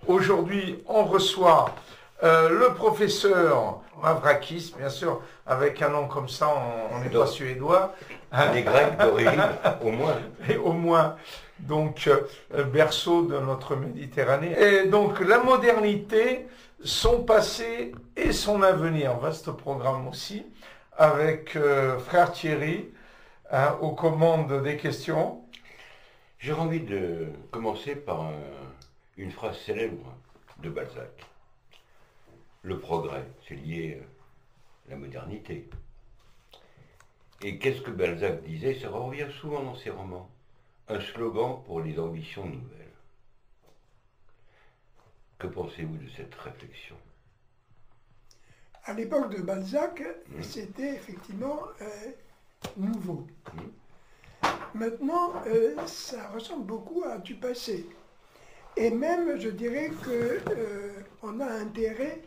Aujourd'hui, on reçoit le professeur Mavrakis, bien sûr, avec un nom comme ça, on n'est pas suédois. On est grec d'origine, au moins. Et au moins, donc, berceau de notre Méditerranée. Et donc, la modernité, son passé et son avenir. Vaste programme aussi, avec frère Thierry, aux commandes des questions. J'ai envie de commencer par une phrase célèbre de Balzac. Le progrès, c'est lié à la modernité. Et qu'est-ce que Balzac disait? Ça revient souvent dans ses romans. Un slogan pour les ambitions nouvelles. Que pensez-vous de cette réflexion? À l'époque de Balzac, c'était effectivement nouveau. Maintenant, ça ressemble beaucoup à du passé. Et même, je dirais qu'on a intérêt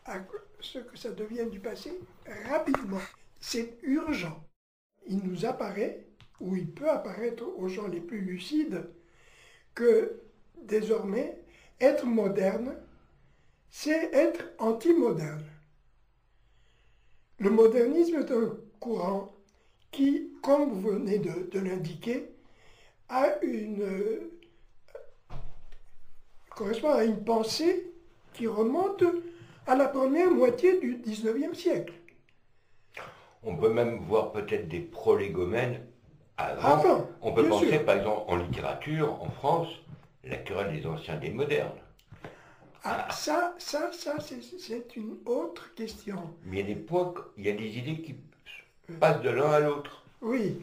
à ce que ça devienne du passé rapidement. C'est urgent. Il nous apparaît, ou il peut apparaître aux gens les plus lucides, que désormais, être moderne, c'est être anti-moderne. Le modernisme est un courant qui, comme vous venez de l'indiquer, correspond à une pensée qui remonte à la première moitié du XIXe siècle. On peut même voir peut-être des prolégomènes avant. Avant, On peut bien penser sûr. par exemple en littérature, en France, la querelle des anciens des modernes. Ah, ça, c'est une autre question. Mais il y a des points, il y a des idées qui passent de l'un à l'autre. Oui.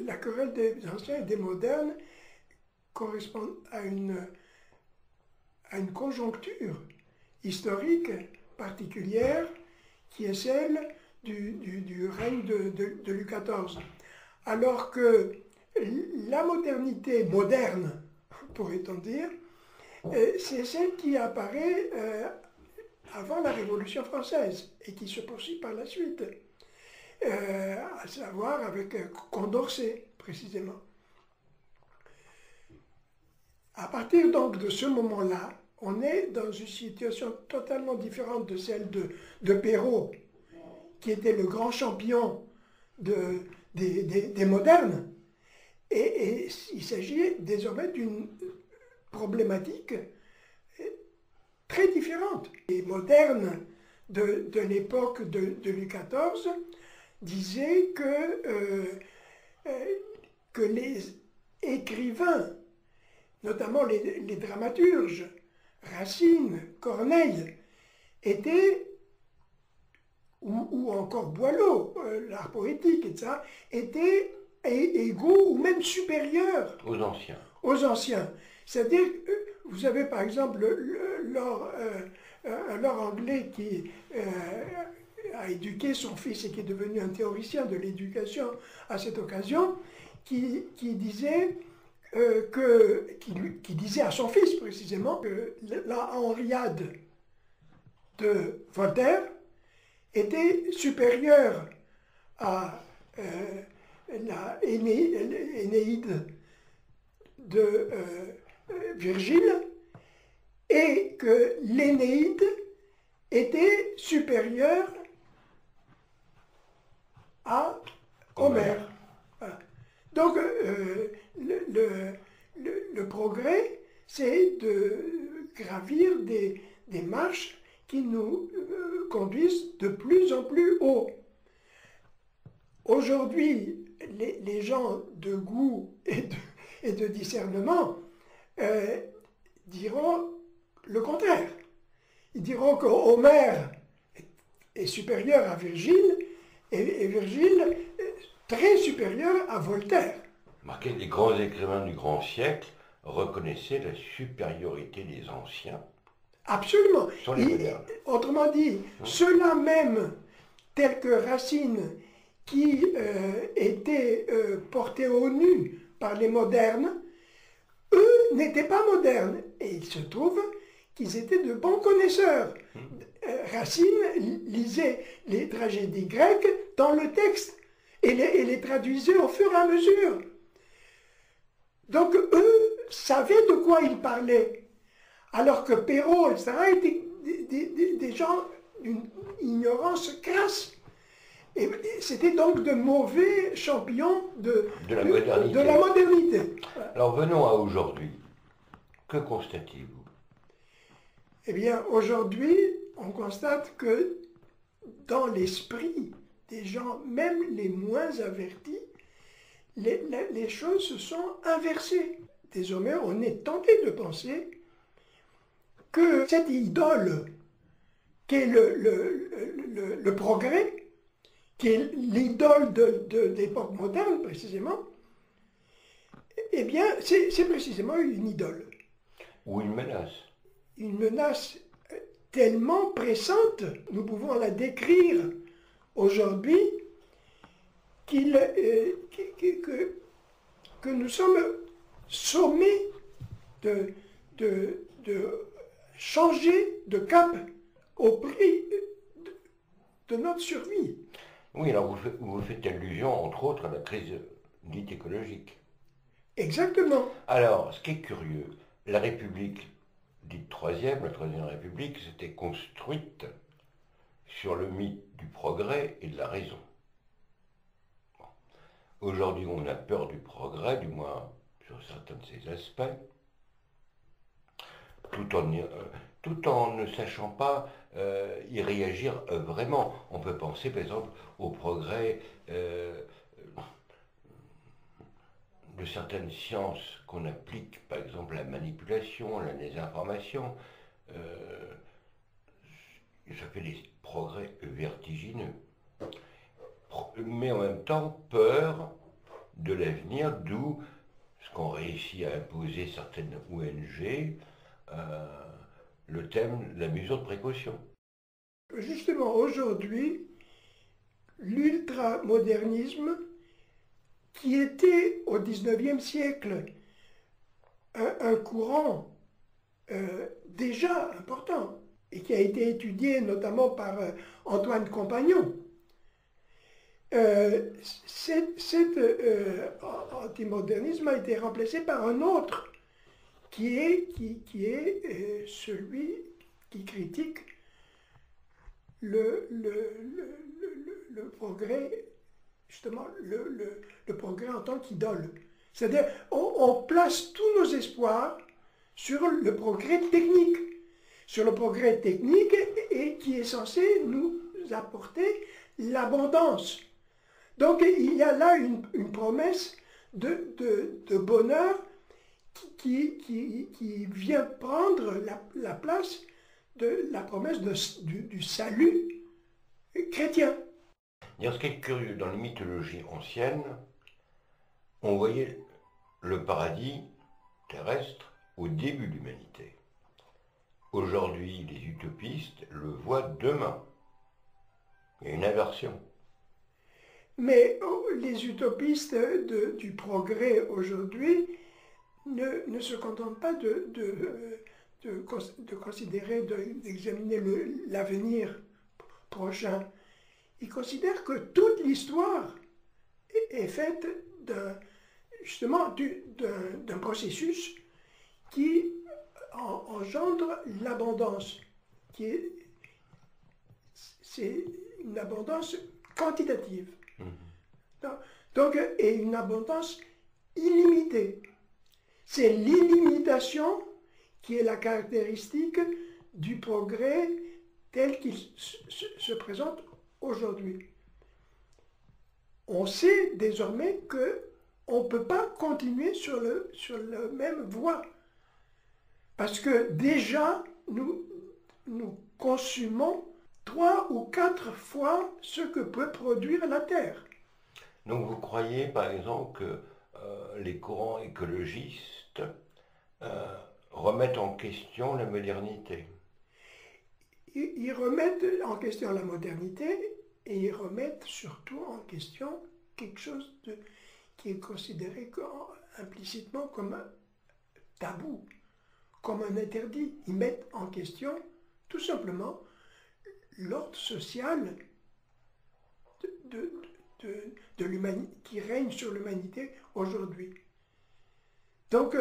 La querelle des anciens et des modernes correspond à une conjoncture historique particulière qui est celle du règne de Louis XIV. Alors que la modernité moderne, pourrait-on dire, c'est celle qui apparaît avant la Révolution française et qui se poursuit par la suite, à savoir avec Condorcet, précisément. À partir donc de ce moment-là, on est dans une situation totalement différente de celle de Perrault, qui était le grand champion des modernes. Et il s'agit désormais d'une problématique très différente. Les modernes de l'époque de Louis XIV disaient que les écrivains, notamment les dramaturges, Racine, Corneille, étaient, ou encore Boileau, l'art poétique, etc., étaient égaux ou même supérieurs Aux anciens. Aux anciens. C'est-à-dire, vous avez par exemple un lord anglais qui a éduqué son fils et qui est devenu un théoricien de l'éducation à cette occasion, qui disait qui disait à son fils précisément que la Henriade de Voltaire était supérieure à la Énéide de Virgile et que l'Énéide était supérieure à Homère. Voilà. Donc le progrès, c'est de gravir des marches qui nous conduisent de plus en plus haut. Aujourd'hui, les gens de goût et de discernement diront le contraire. Ils diront qu'Homère est supérieur à Virgile et Virgile est très supérieur à Voltaire. Marquez, les grands écrivains du grand siècle reconnaissaient la supériorité des anciens. Absolument. Sur les modernes. Autrement dit, ceux-là même, tels que Racine, qui étaient portés au nu par les modernes, eux n'étaient pas modernes. Et il se trouve qu'ils étaient de bons connaisseurs. Racine lisait les tragédies grecques dans le texte et les traduisait au fur et à mesure. Donc eux savaient de quoi ils parlaient. Alors que Perrault, etc., étaient des gens d'une ignorance crasse. Et c'était donc de mauvais champions de la modernité. De la modernité. Alors venons à aujourd'hui. Que constatez-vous? Eh bien, aujourd'hui, on constate que dans l'esprit des gens, même les moins avertis, les choses se sont inversées. Désormais, on est tenté de penser que cette idole qu'est le progrès, qui est l'idole de l'époque moderne précisément, eh bien, c'est précisément une idole. Ou une menace. Une menace tellement pressante, nous pouvons la décrire aujourd'hui, que nous sommes sommés de changer de cap au prix de notre survie. Oui, alors vous faites allusion, entre autres, à la crise dite écologique. Exactement. Alors, ce qui est curieux, la République dite troisième, la Troisième République, s'était construite sur le mythe du progrès et de la raison. Bon. Aujourd'hui, on a peur du progrès, du moins sur certains de ses aspects, tout en ne sachant pas y réagir vraiment. On peut penser, par exemple, au progrès de certaines sciences qu'on applique, par exemple la manipulation, la désinformation. Ça fait des progrès vertigineux. Mais en même temps, peur de l'avenir, d'où ce qu'ont réussi à imposer certaines ONG, le thème de la mesure de précaution. Justement, aujourd'hui, l'ultramodernisme, qui était au XIXe siècle un courant déjà important, et qui a été étudié notamment par Antoine Compagnon, cet antimodernisme a été remplacé par un autre, qui est celui qui critique le progrès, justement le progrès en tant qu'idole. C'est-à-dire, on place tous nos espoirs sur le progrès technique. Sur le progrès technique et qui est censé nous apporter l'abondance. Donc il y a là une promesse de bonheur qui vient prendre la place de la promesse du salut chrétien. Ce qui est curieux, dans les mythologies anciennes, on voyait le paradis terrestre au début de l'humanité. Aujourd'hui, les utopistes le voient demain. Il y a une inversion. Mais les utopistes du progrès aujourd'hui ne se contentent pas de considérer, d'examiner l'avenir prochain. Ils considèrent que toute l'histoire est faite justement d'un processus qui engendre l'abondance, c'est une abondance quantitative. Donc, et une abondance illimitée. C'est l'illimitation qui est la caractéristique du progrès tel qu'il se présente aujourd'hui. On sait désormais qu'on ne peut pas continuer sur la même voie. Parce que déjà, nous consumons 3 ou 4 fois ce que peut produire la Terre. Donc vous croyez par exemple que les courants écologistes remettent en question la modernité? Ils remettent en question la modernité et ils remettent surtout en question quelque chose qui est considéré implicitement comme un tabou, comme un interdit. Ils mettent en question tout simplement l'ordre social qui règne sur l'humanité aujourd'hui. Donc,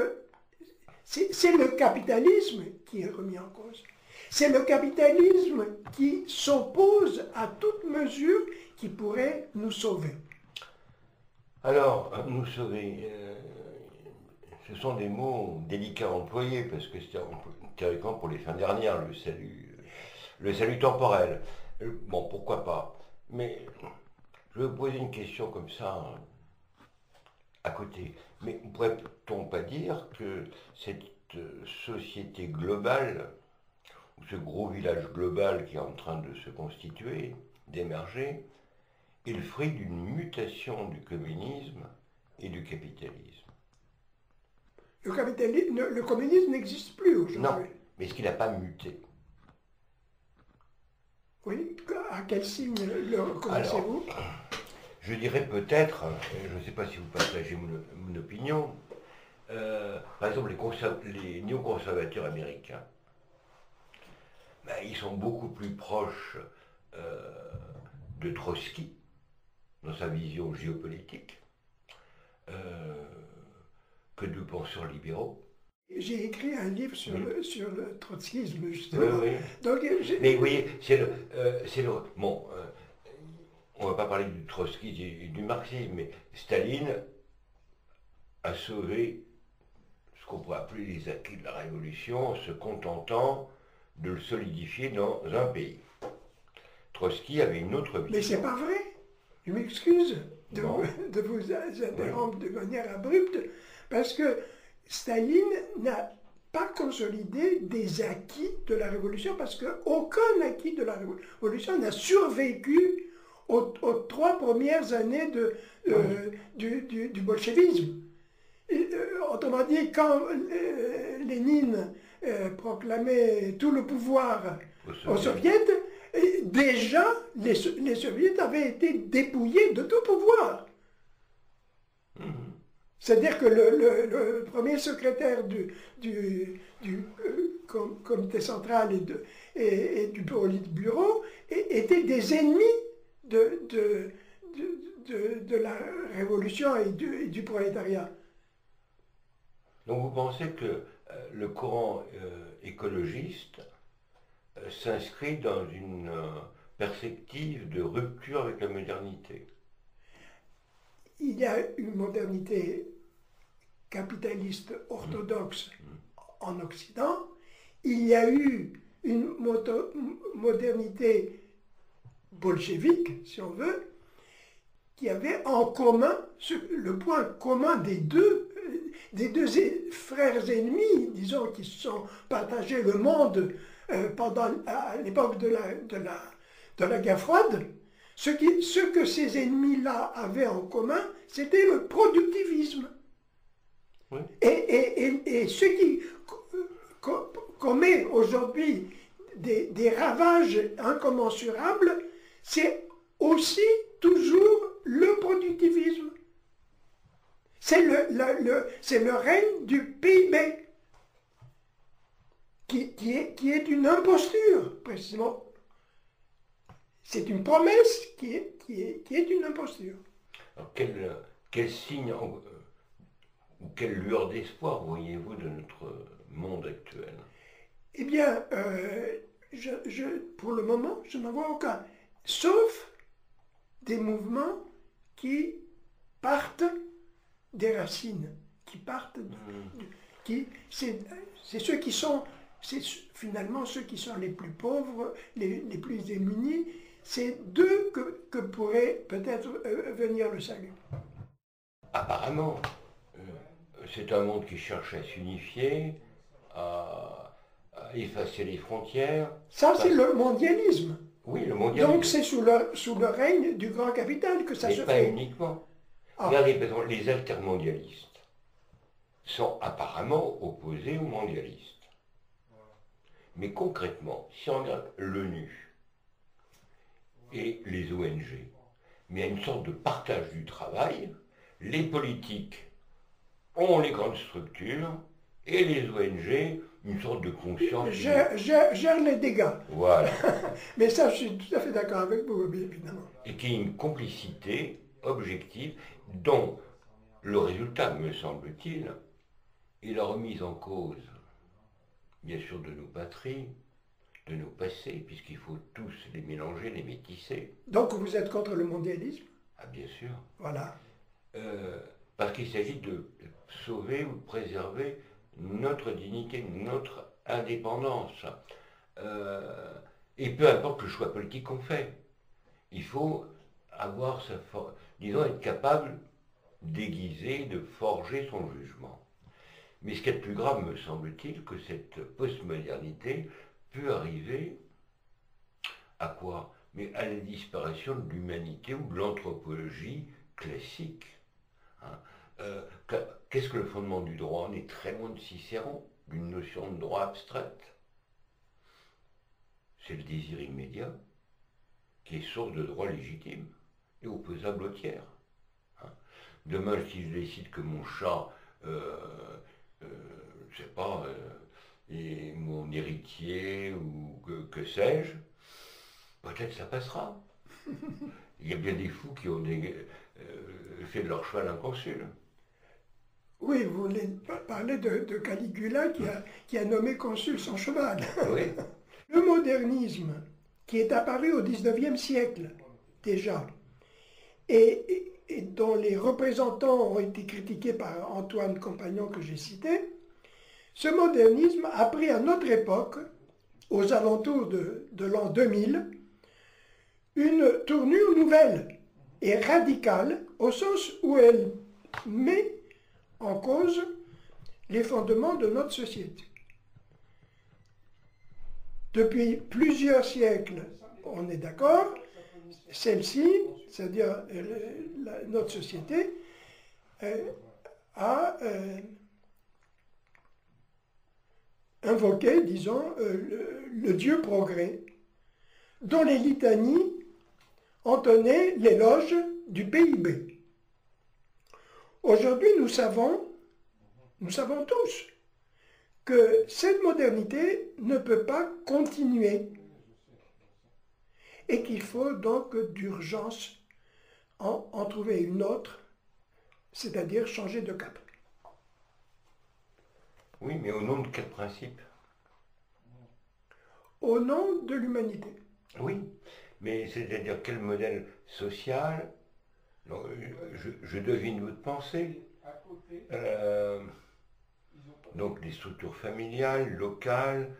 c'est le capitalisme qui est remis en cause. C'est le capitalisme qui s'oppose à toute mesure qui pourrait nous sauver. Alors, nous sauver, ce sont des mots délicats à employer, parce que c'est théoriquement pour les fins dernières, le salut temporel. Bon, pourquoi pas. Mais je vais vous poser une question comme ça, à côté. Mais ne pourrait-on pas dire que cette société globale, ou ce gros village global qui est en train de se constituer, d'émerger, est le fruit d'une mutation du communisme et du capitalisme? Le communisme n'existe plus aujourd'hui. Non, mais est-ce qu'il n'a pas muté? Oui, à quel signe le reconnaissez-vous? Je dirais peut-être, je ne sais pas si vous partagez mon opinion, par exemple les néoconservateurs américains, ben, ils sont beaucoup plus proches de Trotsky dans sa vision géopolitique que de penseurs libéraux. J'ai écrit un livre sur le trotskisme, justement. Oui. Donc, mais vous voyez, bon, on ne va pas parler du trotskisme et du marxisme, mais Staline a sauvé ce qu'on pourrait appeler les acquis de la Révolution en se contentant de le solidifier dans un pays. Trotsky avait une autre vision. Mais c'est pas vrai. Je m'excuse de vous interrompre de manière abrupte, parce que Staline n'a pas consolidé des acquis de la Révolution, parce qu'aucun acquis de la Révolution n'a survécu aux 3 premières années du bolchevisme. Autrement dit, quand Lénine proclamait tout le pouvoir aux soviets, déjà les soviets avaient été dépouillés de tout pouvoir. C'est-à-dire que le premier secrétaire du comité central et du Politburo étaient des ennemis de la révolution et du prolétariat. Donc vous pensez que le courant écologiste s'inscrit dans une perspective de rupture avec la modernité? Il y a une modernité capitaliste orthodoxe en Occident, il y a eu une modernité bolchevique, si on veut, qui avait en commun, le point commun des deux frères ennemis, disons, qui se sont partagés le monde à l'époque de la guerre froide. Ce que ces ennemis-là avaient en commun, c'était le productivisme. Oui. Et ce qui commet aujourd'hui des ravages incommensurables, c'est aussi toujours le productivisme. C'est le règne du PIB qui est une imposture, précisément. C'est une promesse qui est une imposture. Alors quel signe ou quelle lueur d'espoir voyez-vous de notre monde actuel? Eh bien, pour le moment, je n'en vois aucun. Sauf des mouvements qui partent des racines, c'est ceux qui sont, c'est finalement ceux qui sont les plus pauvres, les plus démunis. C'est d'eux que pourrait peut-être venir le salut. Apparemment, c'est un monde qui cherche à s'unifier, à effacer les frontières. Ça, c'est le mondialisme. Oui, le mondialisme. Donc c'est sous le règne du grand capital que ça se fait. Mais pas uniquement. Regardez, par exemple, les altermondialistes sont apparemment opposés aux mondialistes. Mais concrètement, si on regarde l'ONU et les ONG, mais il y a une sorte de partage du travail. Les politiques ont les grandes structures et les ONG une sorte de conscience. Gère les dégâts. Voilà. Mais ça, je suis tout à fait d'accord avec vous, évidemment. Et qu'il y ait une complicité objective dont le résultat, me semble-t-il, et la remise en cause, bien sûr, de nos patries, de nos passés, puisqu'il faut tous les mélanger, les métisser. Donc vous êtes contre le mondialisme? Ah, bien sûr. Voilà. Parce qu'il s'agit de sauver ou de préserver notre dignité, notre indépendance. Et peu importe le choix politique qu'on fait, il faut avoir disons, être capable d'aiguiser, de forger son jugement. Mais ce qui est le plus grave, me semble-t-il, que cette postmodernité peut arriver à quoi? Mais à la disparition de l'humanité ou de l'anthropologie classique. Hein. Qu'est-ce que le fondement du droit? On est très loin de Cicéron, d'une notion de droit abstraite. C'est le désir immédiat qui est source de droit légitime et opposable au tiers. Hein. Demain, si je décide que mon chat, je sais pas, est mon héritier ou que sais-je, peut-être ça passera. Il y a bien des fous qui ont fait de leur cheval un consul. Oui, vous voulez parler de Caligula qui a nommé consul son cheval. Oui. Le modernisme, qui est apparu au XIXe siècle déjà, et dont les représentants ont été critiqués par Antoine Compagnon que j'ai cité, ce modernisme a pris à notre époque, aux alentours de l'an 2000, une tournure nouvelle et radicale, au sens où elle met en cause les fondements de notre société. Depuis plusieurs siècles, on est d'accord, celle-ci, c'est-à-dire notre société, a invoqué, disons, le Dieu progrès, dont les litanies entonnaient l'éloge du PIB. Aujourd'hui, nous savons tous que cette modernité ne peut pas continuer et qu'il faut donc d'urgence en trouver une autre, c'est-à-dire changer de cap. Oui, mais au nom de quel principe? Au nom de l'humanité. Oui, mais c'est-à-dire quel modèle social? Je devine votre pensée. Donc des structures familiales, locales,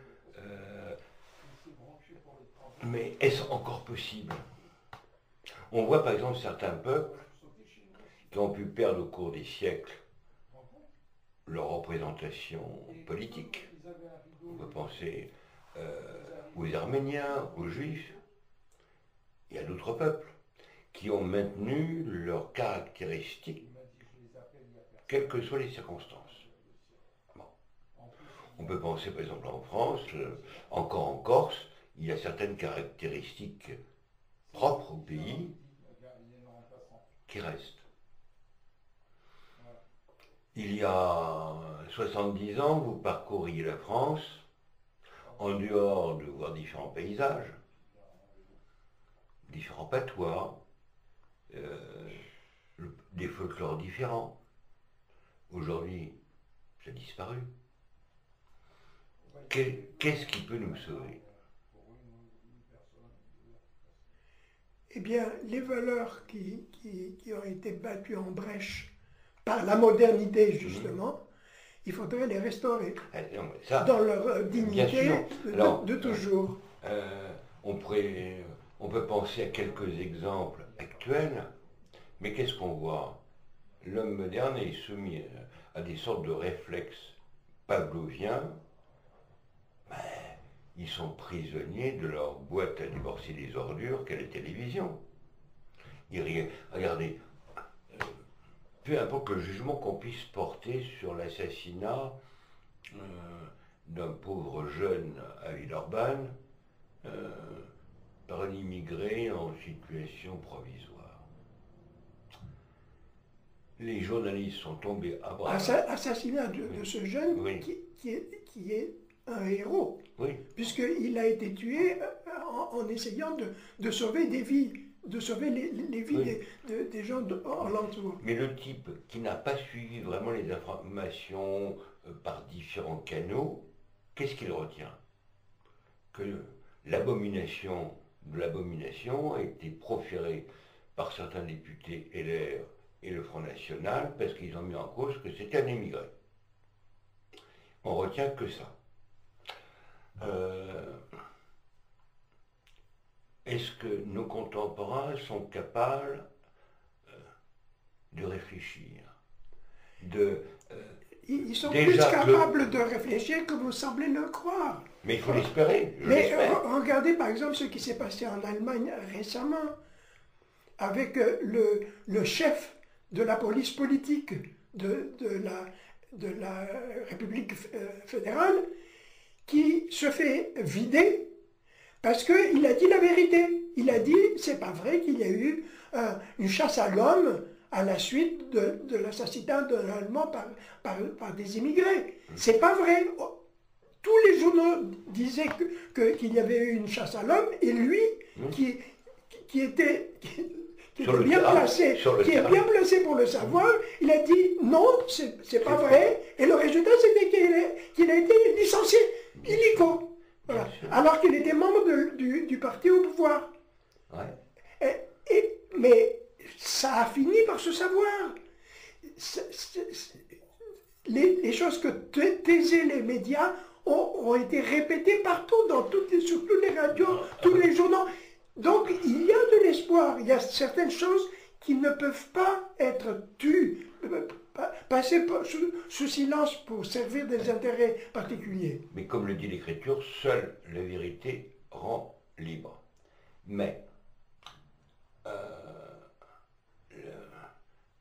mais est-ce encore possible? On voit par exemple certains peuples qui ont pu perdre au cours des siècles leur représentation politique. On peut penser aux Arméniens, aux Juifs. Il y a d'autres peuples qui ont maintenu leurs caractéristiques, quelles que soient les circonstances. Bon. On peut penser par exemple en France, encore en Corse, il y a certaines caractéristiques propres au pays qui restent. Il y a 70 ans, vous parcouriez la France, en dehors de voir différents paysages, différents patois, des folklores différents. Aujourd'hui, ça a disparu. Qu'est-ce qui peut nous sauver? Eh bien, les valeurs qui ont été battues en brèche par la modernité, justement, il faudrait les restaurer dans leur dignité de toujours. On peut penser à quelques exemples actuels, mais qu'est-ce qu'on voit? L'homme moderne est soumis à des sortes de réflexes pavloviens. Ils sont prisonniers de leur boîte à déborser les ordures qu'est la télévision. Regardez, peu importe le jugement qu'on puisse porter sur l'assassinat d'un pauvre jeune à Villeurbanne par un immigré en situation provisoire. Les journalistes sont tombés à bras. Assassinat de ce jeune oui. qui est un héros, oui. puisqu'il a été tué en essayant de sauver des vies de sauver les vies des gens alentour. Mais le type qui n'a pas suivi vraiment les informations par différents canaux, qu'est-ce qu'il retient? Que l'abomination de l'abomination a été proférée par certains députés LR et le Front National parce qu'ils ont mis en cause que c'était un émigré. On retient que ça. Est-ce que nos contemporains sont capables de réfléchir, Ils sont plus capables de réfléchir que vous semblez le croire. Mais il faut l'espérer. Mais regardez par exemple ce qui s'est passé en Allemagne récemment avec le chef de la police politique de la République fédérale qui se fait vider parce qu'il a dit la vérité. Il a dit, c'est pas vrai qu'il y a eu une chasse à l'homme à la suite de l'assassinat d'un Allemand par des immigrés. C'est pas vrai. Tous les journaux disaient qu'il y avait eu une chasse à l'homme, et lui, qui était bien placé pour le savoir, il a dit non, c'est pas vrai, et le résultat c'était qu'il a été licencié illico. Voilà. Alors qu'il était membre du parti au pouvoir. Ouais. Mais ça a fini par se savoir. Les choses que taisaient les médias ont été répétées partout, sur toutes les radios, tous les journaux. Donc il y a de l'espoir. Il y a certaines choses qui ne peuvent pas être tues, passer sous silence pour servir des intérêts particuliers. Mais comme le dit l'Écriture, seule la vérité rend libre. Mais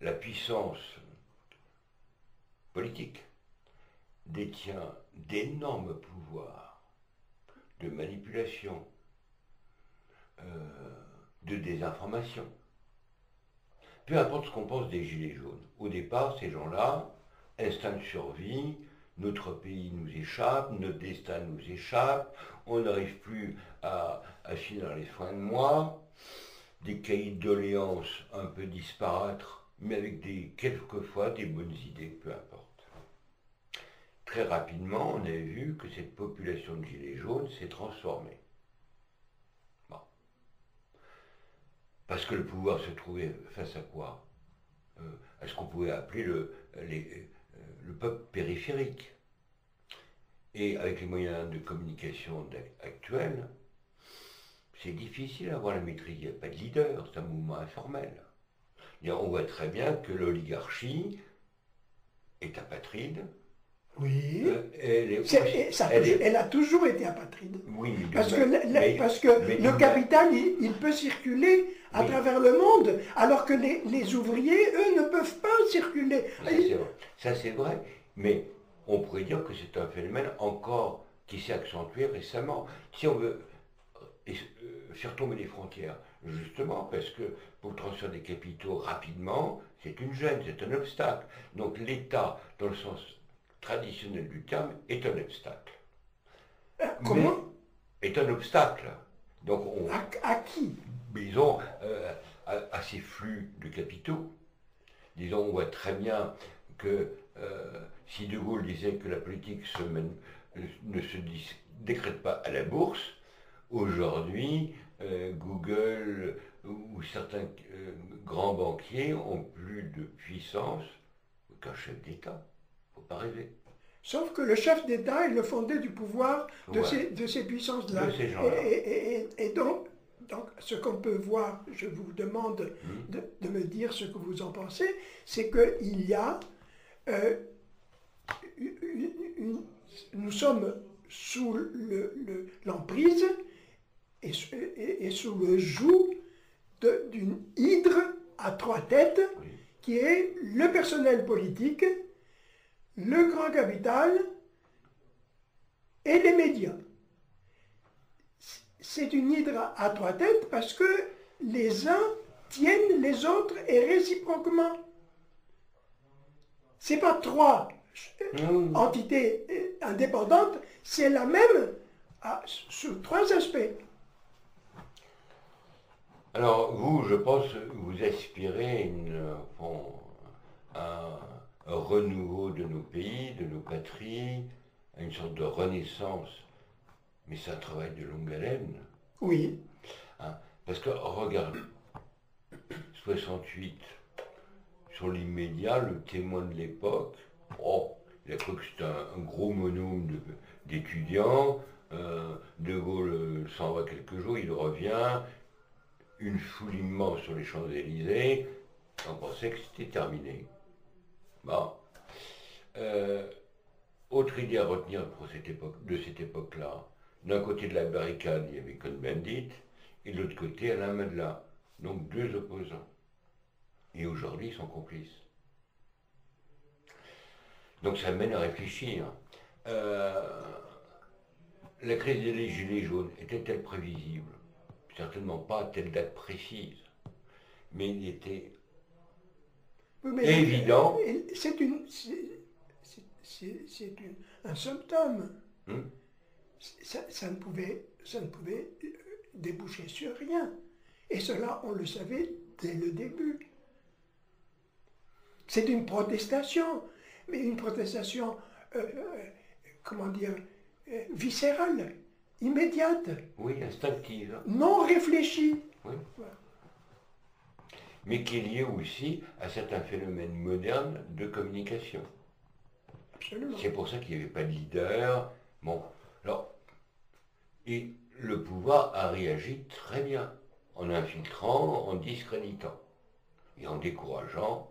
la puissance politique détient d'énormes pouvoirs de manipulation, de désinformation. Peu importe ce qu'on pense des Gilets jaunes. Au départ, ces gens-là, instinct de survie, notre pays nous échappe, notre destin nous échappe, on n'arrive plus à finir les fins de mois, des cahiers de doléances un peu disparates, mais avec quelquefois des bonnes idées, peu importe. Très rapidement, on a vu que cette population de Gilets jaunes s'est transformée. Bon. Parce que le pouvoir se trouvait face à quoi? À ce qu'on pouvait appeler le peuple périphérique. Et avec les moyens de communication actuels, c'est difficile d'avoir la maîtrise. Il n'y a pas de leader, c'est un mouvement informel. Et on voit très bien que l'oligarchie est apatride. Oui, elle a toujours été apatride. Oui, parce que le capital, il peut circuler à travers le monde, alors que les ouvriers, eux, ne peuvent pas circuler. Ça, c'est vrai. Mais on pourrait dire que c'est un phénomène encore qui s'est accentué récemment. Si on veut faire tomber les frontières, justement, parce que pour le transfert des capitaux rapidement, c'est une gêne, c'est un obstacle. Donc l'État, dans le sens traditionnel du terme, est un obstacle. Comment? Est un obstacle. Donc à qui? Disons, à ces flux de capitaux. Disons, on voit très bien que si De Gaulle disait que la politique ne se décrète pas à la bourse, aujourd'hui, Google ou certains grands banquiers ont plus de puissance qu'un chef d'État. Il ne faut pas rêver. Sauf que le chef d'État est le fondé du pouvoir de ces puissances-là. De ces gens-là. Et donc, ce qu'on peut voir, je vous demande de me dire ce que vous en pensez, c'est qu'il y a nous sommes sous l'emprise et sous le joug d'une hydre à trois têtes qui est le personnel politique, le grand capital et les médias. C'est une hydre à trois têtes parce que les uns tiennent les autres et réciproquement. Ce n'est pas trois entités indépendantes, c'est la même sur trois aspects. Alors, vous, je pense, vous aspirez à un renouveau de nos pays, de nos patries, à une sorte de renaissance. Mais c'est un travail de longue haleine. Oui, Hein. Parce que, regarde, 68, sur l'immédiat, le témoin de l'époque, oh, il a cru que c'était un gros monôme d'étudiants. De Gaulle s'en va quelques jours, il revient, une foule immense sur les Champs-Élysées, on pensait que c'était terminé. Bon. Autre idée à retenir de cette époque-là, d'un côté de la barricade, il y avait Cohn-Bendit, et de l'autre côté, Alain Madelin. Donc deux opposants. Et aujourd'hui, ils sont complices. Donc ça mène à réfléchir. La crise des Gilets jaunes était-elle prévisible? Certainement pas à telle date précise. Mais il était oui, mais évident. Un symptôme. Hein? Ça ne pouvait déboucher sur rien. Et cela, on le savait dès le début. C'est une protestation, mais une protestation, comment dire, viscérale, immédiate. Oui, instinctive. Non réfléchie. Oui. Voilà. Mais qui est liée aussi à certains phénomènes modernes de communication. Absolument. C'est pour ça qu'il n'y avait pas de leader. Bon, alors, et le pouvoir a réagi très bien, en infiltrant, en discréditant, et en décourageant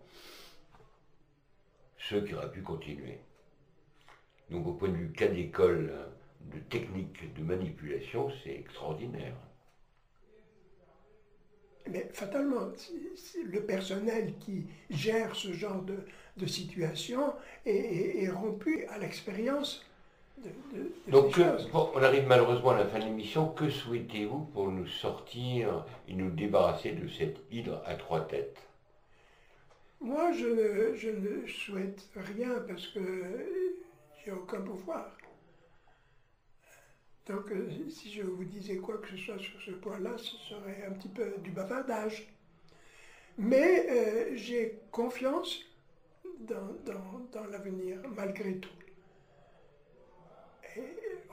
ceux qui auraient pu continuer. Donc au point de vue cas d'école de technique de manipulation, c'est extraordinaire. Mais fatalement, le personnel qui gère ce genre de situation est rompu à l'expérience de Donc, ces choses. on arrive malheureusement à la fin de l'émission. Que souhaitez-vous pour nous sortir et nous débarrasser de cette hydre à trois têtes? Moi, je ne souhaite rien parce que j'ai aucun pouvoir. Donc, si je vous disais quoi que ce soit sur ce point-là, ce serait un petit peu du bavardage. Mais j'ai confiance dans l'avenir, malgré tout. Et,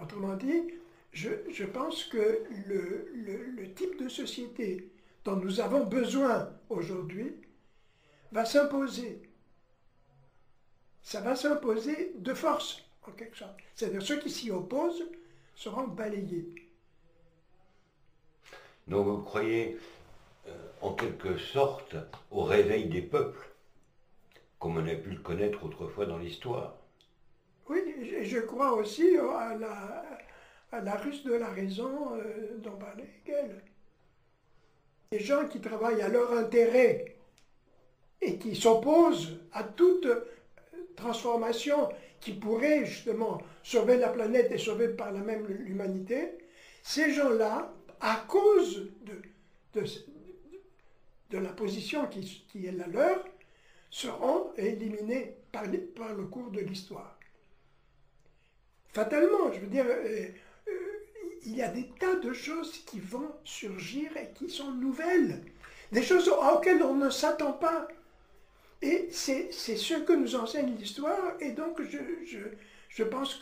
autrement dit, je pense que le type de société dont nous avons besoin aujourd'hui va s'imposer. Ça va s'imposer de force, en quelque sorte. C'est-à-dire ceux qui s'y opposent seront balayés. Donc vous croyez en quelque sorte au réveil des peuples, comme on a pu le connaître autrefois dans l'histoire. Oui, et je crois aussi à la ruse de la raison dont parlait Hegel. Les gens qui travaillent à leur intérêt et qui s'opposent à toute transformation qui pourrait justement sauver la planète et sauver par là même l'humanité, ces gens-là, à cause de la position qui est la leur, seront éliminés par le cours de l'histoire. Fatalement, je veux dire, il y a des tas de choses qui vont surgir et qui sont nouvelles, des choses auxquelles on ne s'attend pas. Et c'est ce que nous enseigne l'histoire, et donc je pense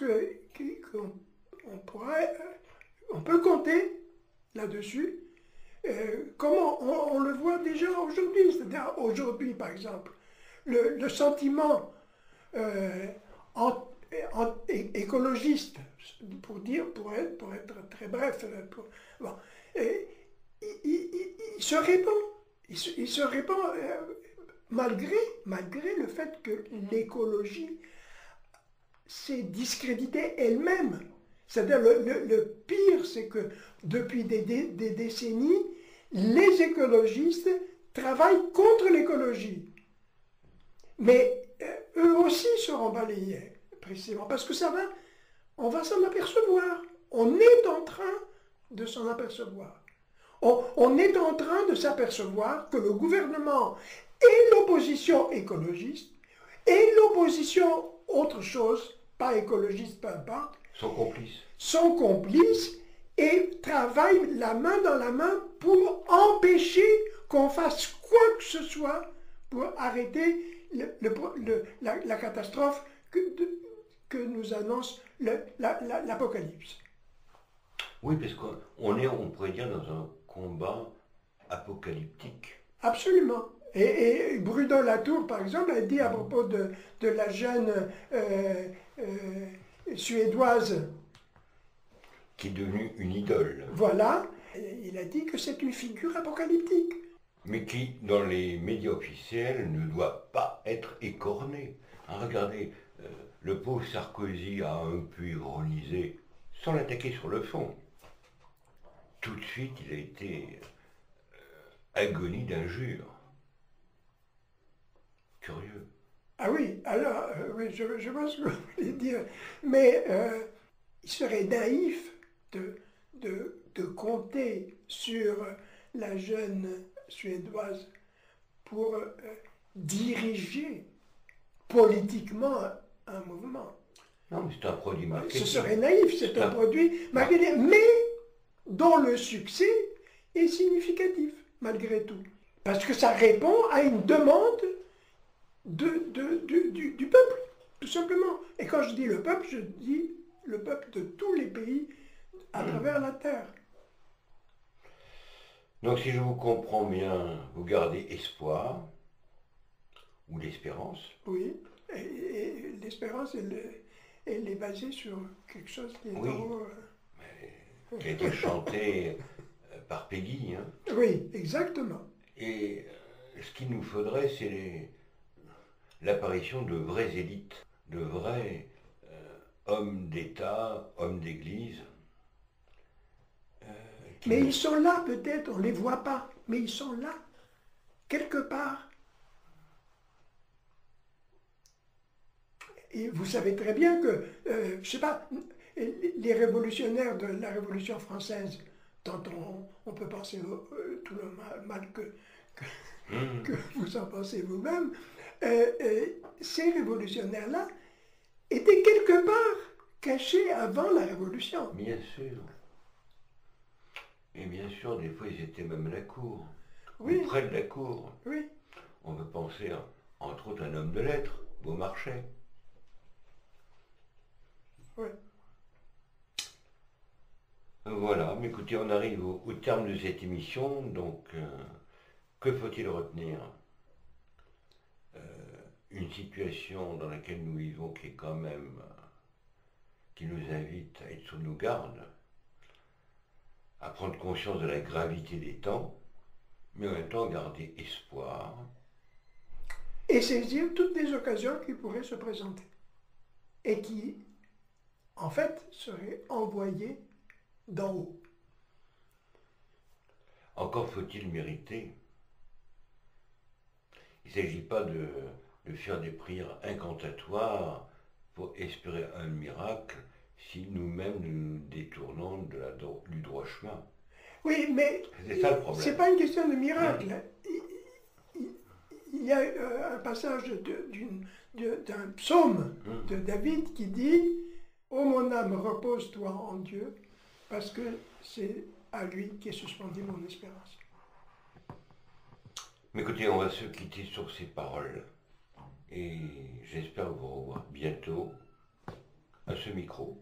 on peut compter là-dessus, comment on le voit déjà aujourd'hui. C'est-à-dire aujourd'hui, par exemple, le sentiment écologiste, pour être très bref, il se répand. Il se répand malgré le fait que l'écologie s'est discréditée elle-même. C'est-à-dire le pire, c'est que depuis des décennies, les écologistes travaillent contre l'écologie. Mais eux aussi seront balayés, précisément, parce que on va s'en apercevoir. On est en train de s'en apercevoir. On est en train de s'apercevoir que le gouvernement et l'opposition écologiste et l'opposition autre chose, pas écologiste, peu importe, Sont complices. sont complices et travaillent la main dans la main pour empêcher qu'on fasse quoi que ce soit pour arrêter la catastrophe que nous annonce l'Apocalypse. Oui, parce qu'on est, on pourrait dire, dans un combat apocalyptique. Absolument. Et Brudon-Latour, par exemple, a dit à propos de la jeune suédoise, Qui est devenue une idole. voilà, il a dit que c'est une figure apocalyptique. Mais qui, dans les médias officiels, ne doit pas être écornée. Hein, regardez, le pauvre Sarkozy a un peu ironisé, sans l'attaquer sur le fond. Tout de suite, il a été agonie d'injures. Curieux. Ah oui, alors, oui, je vois ce que vous voulez dire, mais il serait naïf de compter sur la jeune Suédoise pour diriger politiquement un mouvement. Non, mais c'est un produit marketing. Ce serait naïf, c'est un produit marketing, mais dont le succès est significatif, malgré tout. Parce que ça répond à une demande du peuple, tout simplement. Et quand je dis le peuple, je dis le peuple de tous les pays à travers la Terre. Donc si je vous comprends bien, vous gardez espoir, ou l'espérance. Oui, et l'espérance, elle est basée sur quelque chose qui est Oui. en haut. Qui a été chanté par Peggy. Hein. Oui, exactement. Et ce qu'il nous faudrait, c'est l'apparition de vraies élites, de vrais hommes d'État, hommes d'Église. Mais ils sont là peut-être, on ne les voit pas, mais ils sont là, quelque part. Et vous savez très bien que, je ne sais pas, les révolutionnaires de la Révolution française, dont on peut penser tout le mal que vous en pensez vous-même, ces révolutionnaires-là étaient quelque part cachés avant la Révolution. Bien sûr. Et bien sûr, des fois, ils étaient même à la cour. Oui. Ou près de la cour. Oui. On peut penser, entre autres, à un homme de lettres, Beaumarchais. Oui. Voilà, mais écoutez, on arrive au terme de cette émission, donc que faut-il retenir? Une situation dans laquelle nous vivons qui est quand même, qui nous invite à être sur nos gardes, à prendre conscience de la gravité des temps, mais en même temps garder espoir. Et saisir toutes les occasions qui pourraient se présenter. Et qui, en fait, seraient envoyées d'en haut. Encore faut-il mériter. Il ne s'agit pas de faire des prières incantatoires pour espérer un miracle si nous-mêmes nous détournons du droit chemin. Oui, mais c'est ça le problème. C'est pas une question de miracle. Il y a un passage d'un psaume de David qui dit « Ô mon âme, repose-toi en Dieu, parce que c'est à lui qu'est suspendue mon espérance. » Mais écoutez, on va se quitter sur ces paroles. Et j'espère vous revoir bientôt à ce micro.